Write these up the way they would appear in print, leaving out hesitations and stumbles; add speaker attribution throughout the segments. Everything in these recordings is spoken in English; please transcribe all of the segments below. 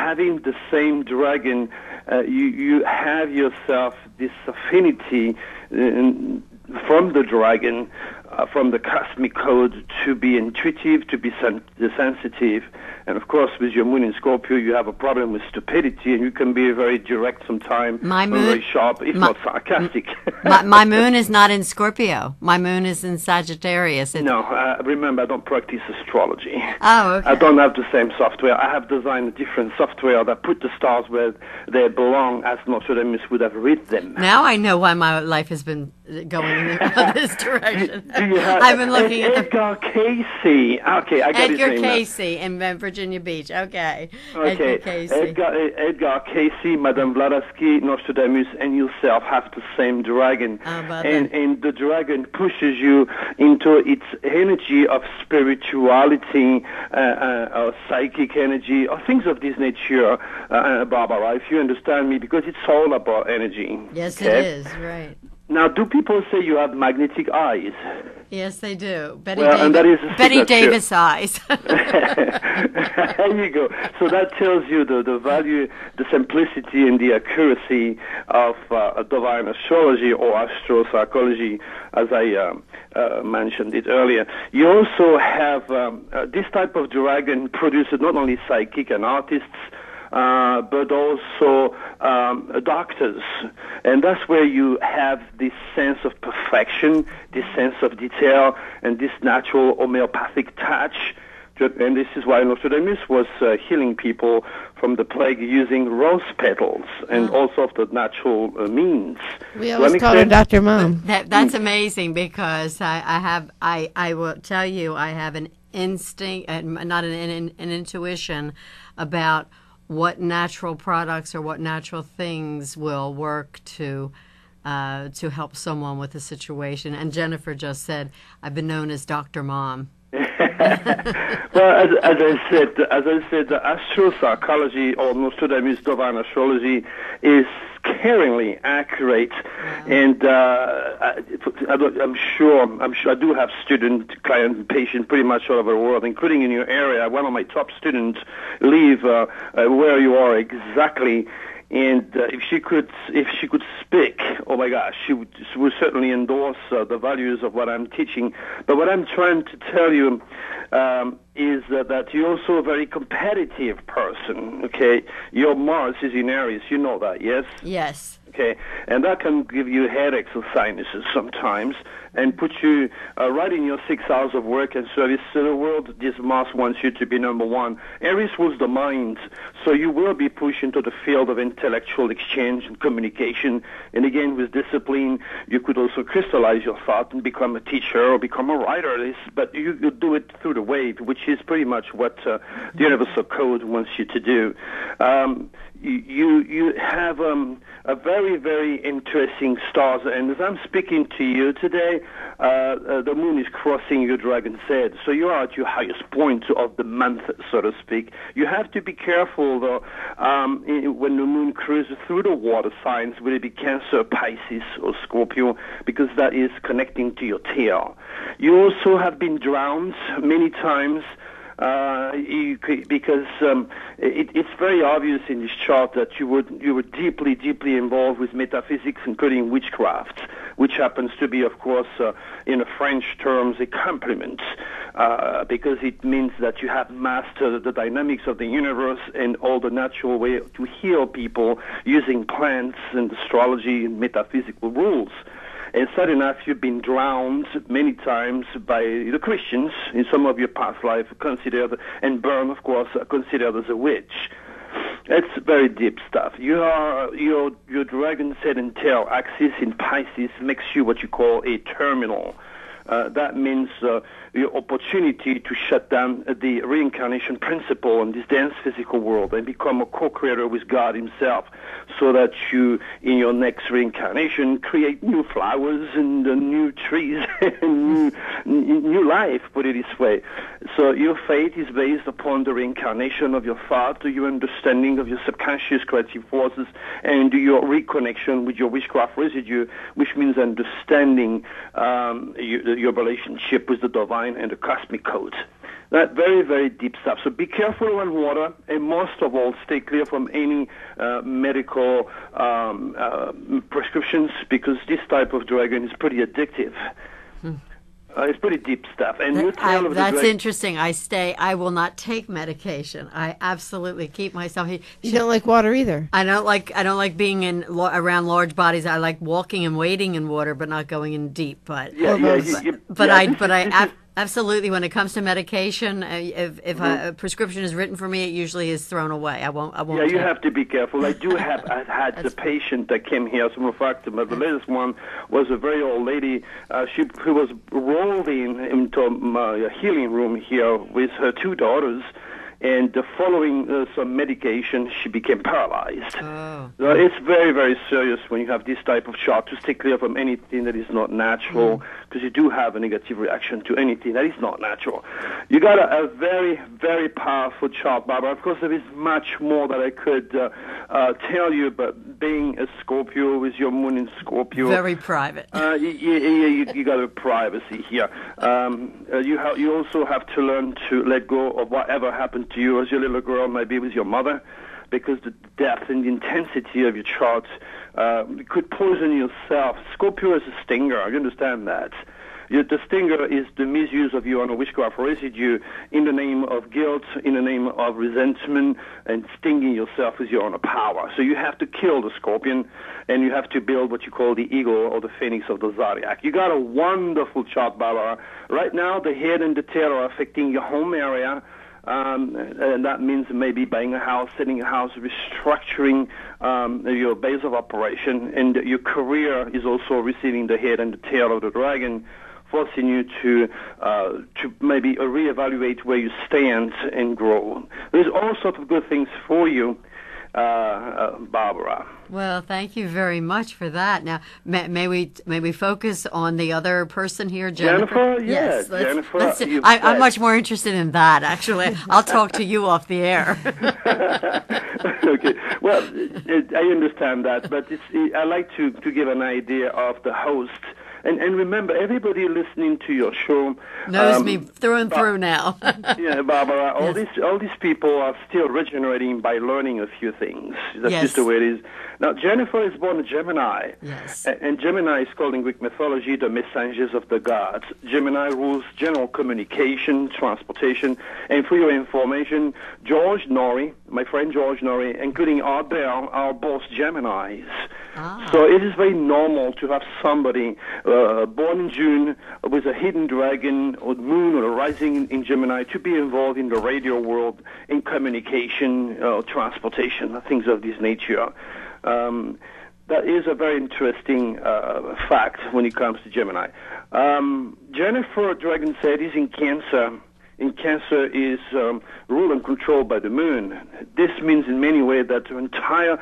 Speaker 1: having the same dragon, you have yourself this affinity from the dragon, from the cosmic code, to be intuitive, to be sensitive. And of course, with your moon in Scorpio, you have a problem with stupidity, and you can be very direct sometimes, very sharp, if not sarcastic.
Speaker 2: my moon is not in Scorpio. My moon is in Sagittarius.
Speaker 1: No, remember, I don't practice astrology.
Speaker 2: Oh, okay.
Speaker 1: I don't have the same software. I have designed a different software that put the stars where they belong, as Nostradamus would have read them.
Speaker 2: Now I know why my life has been going in this direction.
Speaker 1: Do you have
Speaker 2: I've been looking at
Speaker 1: Edgar Casey. Okay, I got his name.
Speaker 2: Edgar Casey in Virginia Beach. Okay.
Speaker 1: Okay. Edgar Casey, Madame Blavatsky, Nostradamus, and yourself have the same dragon. And the dragon pushes you into its energy of spirituality, or psychic energy, or things of this nature, Barbara, if you understand me, because it's all about energy.
Speaker 2: Yes, it is, right.
Speaker 1: Now, do people say you have magnetic eyes?
Speaker 2: Yes, they do.
Speaker 1: Betty
Speaker 2: Davis eyes.
Speaker 1: There you go. So that tells you the value, the simplicity, and the accuracy of divine astrology or astropsychology, as I mentioned it earlier. You also have this type of dragon produces not only psychic and artists, but also doctors. And that's where you have this sense of perfection, this sense of detail, and this natural homeopathic touch. And this is why Nostradamus was healing people from the plague using rose petals and all sorts of natural means.
Speaker 3: We always call her Dr. Mom.
Speaker 2: That's amazing, because I will tell you, I have an instinct, not an intuition about what natural products or what natural things will work to help someone with a situation. And Jennifer just said, I've been known as Dr. Mom.
Speaker 1: Well, as I said, the astropsychology or Nostradamus divine astrology is scarily accurate, and I'm sure I do have student, client, patient pretty much all over the world, including in your area. One of my top students live where you are exactly. And if she could speak, oh my gosh, she would certainly endorse the values of what I'm teaching. But what I'm trying to tell you is that you're also a very competitive person. Okay, your Mars is in Aries. You know that, yes?
Speaker 2: Yes.
Speaker 1: Okay, and that can give you headaches or sinuses sometimes, and put you right in your 6 hours of work and service to the world. This Mars wants you to be number one. Aries was the mind, so you will be pushed into the field of intellectual exchange and communication. And again, with discipline, you could also crystallize your thought and become a teacher or become a writer. But you do it through the wave, which is pretty much what the Universal Code wants you to do. You have a very, very interesting stars, and as I'm speaking to you today, the moon is crossing your dragon's head, so you are at your highest point of the month, so to speak. You have to be careful, though, when the moon cruises through the water signs, whether it be Cancer, Pisces, or Scorpio, because that is connecting to your tail. You also have been drowned many times, because it's very obvious in this chart that you were deeply, deeply involved with metaphysics, including witchcraft, which happens to be, of course, in French terms, a compliment, because it means that you have mastered the dynamics of the universe and all the natural way to heal people using plants and astrology and metaphysical rules. And sad enough, you've been drowned many times by the Christians in some of your past life, considered, and burned, of course, considered as a witch. It's very deep stuff. Your dragon's head and tail axis in Pisces makes you what you call a terminal. That means your opportunity to shut down the reincarnation principle in this dense physical world and become a co-creator with God himself, so that you, in your next reincarnation, create new flowers and new trees and new life, put it this way. So your fate is based upon the reincarnation of your thought, your understanding of your subconscious creative forces, and your reconnection with your witchcraft residue, which means understanding your relationship with the divine and the cosmic code. That very, very deep stuff. So be careful around water, and most of all, stay clear from any medical prescriptions, because this type of dragon is pretty addictive. It's pretty deep stuff. And
Speaker 2: that's interesting. I will not take medication. I absolutely keep myself.
Speaker 3: You don't like water either.
Speaker 2: I don't like being around large bodies. I like walking and wading in water, but not going in deep. But absolutely, when it comes to medication, if a prescription is written for me, it usually is thrown away. I won't.
Speaker 1: Yeah, you have to be careful. I had the patient that came here. As a matter of fact, but the latest one was a very old lady. Who was rolled into my healing room here with her 2 daughters. And following some medication, she became paralyzed. Oh. So it's very, very serious when you have this type of chart, to stay clear from anything that is not natural, because you do have a negative reaction to anything that is not natural. You got a very, very powerful chart, Barbara. Of course, there is much more that I could tell you, but being a Scorpio with your moon in Scorpio...
Speaker 2: Very private.
Speaker 1: You got a privacy here. You also have to learn to let go of whatever happened to you as your little girl, maybe with your mother, because the depth and the intensity of your chart could poison yourself. Scorpio is a stinger. You understand that? The stinger is the misuse of you on a witchcraft residue in the name of guilt, in the name of resentment, and stinging yourself with your own power. So you have to kill the scorpion, and you have to build what you call the eagle or the phoenix of the zodiac. You got a wonderful chart, Barbara. Right now, the head and the tail are affecting your home area. And that means maybe buying a house, selling a house, restructuring your base of operation, and your career is also receiving the head and the tail of the dragon, forcing you to maybe reevaluate where you stand and grow. There's all sorts of good things for you, Barbara.
Speaker 2: Well, thank you very much for that. Now, may we focus on the other person here, Jennifer?
Speaker 1: Yes, Jennifer.
Speaker 2: I'm much more interested in that, actually. I'll talk to you off the air.
Speaker 1: Okay. Well, I understand that, but I like to give an idea of the host. And remember, everybody listening to your show
Speaker 2: knows me through and through now.
Speaker 1: Yeah, Barbara. All these people are still regenerating by learning a few things. That's just the way it is. Now, Jennifer is born a Gemini.
Speaker 2: Yes.
Speaker 1: And Gemini is called in Greek mythology the messengers of the gods. Gemini rules general communication, transportation, and for your information, George Noory, my friend George Noory, including Art Bell, are both Geminis. So it is very normal to have somebody born in June with a hidden dragon or moon or rising in Gemini to be involved in the radio world, in communication, transportation, things of this nature. That is a very interesting fact when it comes to Gemini. Jennifer Dragon said is in Cancer. In Cancer is ruled and controlled by the moon. This means in many ways that the entire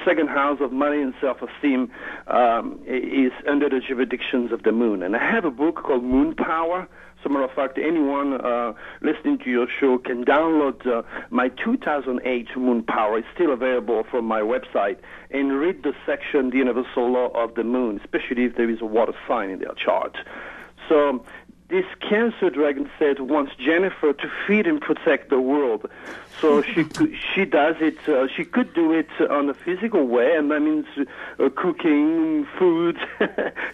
Speaker 1: second house of money and self-esteem is under the jurisdictions of the moon. And I have a book called Moon Power. As a matter of fact, anyone listening to your show can download my 2008 Moon Power. It's still available from my website, and read the section, The Universal Law of the Moon, especially if there is a water sign in their chart. So this Cancer dragon said wants Jennifer to feed and protect the world. So she does it. She could do it on a physical way, and that means cooking, food.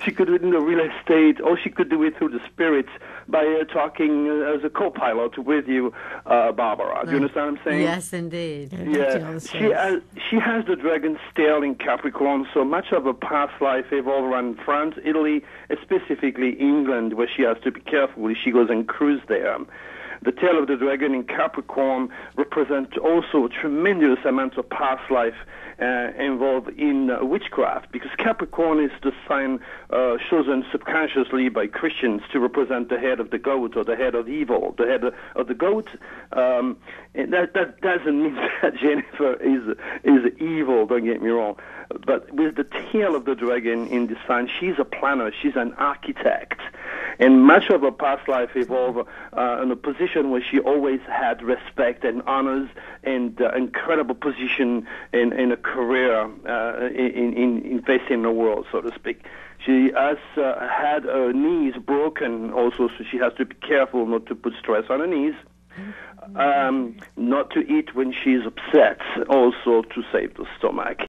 Speaker 1: She could do it in the real estate, or she could do it through the spirits by talking as a co-pilot with you, Barbara. Do you understand what I'm saying?
Speaker 2: Yes, indeed.
Speaker 1: Yeah, she has the dragon's tail in Capricorn, so much of her past life evolved around France, Italy, specifically England, where she has to be careful if she goes and cruise there. The tail of the dragon in Capricorn represents also a tremendous amount of past life involved in witchcraft, because Capricorn is the sign chosen subconsciously by Christians to represent the head of the goat, or the head of evil, the head of the goat. And that doesn't mean that Jennifer is evil, don't get me wrong. But with the tail of the dragon in this sign, she's a planner, she's an architect. And much of her past life evolved in a position where she always had respect and honors and incredible position in a career in facing the world, so to speak. She has had her knees broken also, so she has to be careful not to put stress on her knees. Not to eat when she's upset, also to save the stomach.